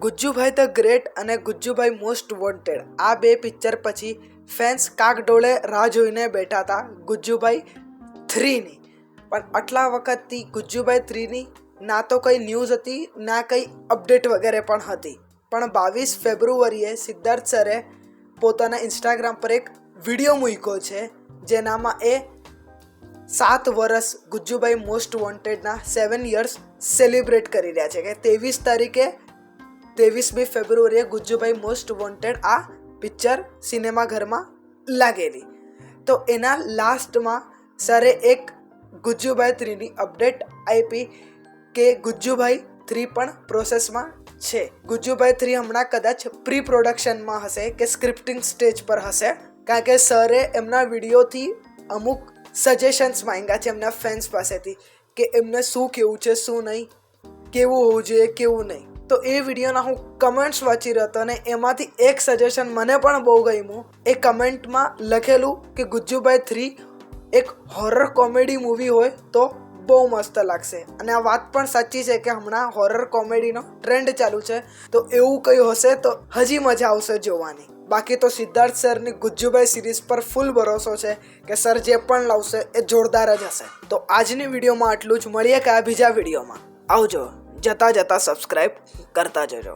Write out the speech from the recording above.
Gujjubhai the great અને Gujjubhai most wanted આ બે પિક્ચર પછી ફેન્સ કાગડોળે રાહ જોઈને બેઠા હતા ગુજ્જુભાઈ 3ની. પણ આટલા વખતથી ગુજ્જુભાઈ 3ની ના તો કંઈ ન્યૂઝ હતી ના કંઈ અપડેટ વગેરે પણ હતી. પણ 22 ફેબ્રુઆરીએ સિદ્ધાર્થ સરે પોતાના ઇન્સ્ટાગ્રામ પર એક વિડીયો મૂક્યો છે જેનામાં એ 7 વર્ષ ગુજ્જુભાઈ મોસ્ટ વોન્ટેડના 7 યર્સ સેલિબ્રેટ કરી રહ્યા છે કે 23 તારીખે 23મી ફેબ્રુઆરીએ ગુજ્જુભાઈ મોસ્ટ વોન્ટેડ આ પિક્ચર સિનેમાઘરમાં લાગેલી. તો એના લાસ્ટમાં સરે એક ગુજ્જુભાઈ 3ની અપડેટ આપી કે ગુજ્જુભાઈ 3 પણ પ્રોસેસમાં છે. ગુજ્જુભાઈ 3 હમણાં કદાચ પ્રી પ્રોડક્શનમાં હશે કે સ્ક્રિપ્ટિંગ સ્ટેજ પર હશે, કારણ કે સરે એમના વિડીયોથી અમુક સજેશન્સ માંગ્યા છે એમના ફેન્સ પાસેથી કે એમને શું કેવું છે શું નહીં, કેવું હોવું જોઈએ કેવું નહીં. તો એ વિડીયોના હું કમેન્ટ્સ વાંચી રહ્યો હતો અને એમાંથી એક સજેશન મને પણ બહુ ગમ્યું. એ કમેન્ટમાં લખેલું કે ગુજ્જુભાઈ 3 એક હોરર કોમેડી મૂવી હોય તો બહુ મસ્ત લાગશે. અને આ વાત પણ સાચી છે કે હમણાં હોરર કોમેડીનો ટ્રેન્ડ ચાલુ છે, તો એવું કંઈ હશે તો હજી મજા આવશે જોવાની. બાકી તો સિદ્ધાર્થ સરની ગુજ્જુભાઈ સિરીઝ પર ફૂલ ભરોસો છે કે સર જે પણ લાવશે એ જોરદાર જ હશે. તો આજની વિડીયોમાં આટલું જ. મળીએ કે આ બીજા વિડીયોમાં. આવજો. જતા સબસ્ક્રાઈબ કરતા જજો.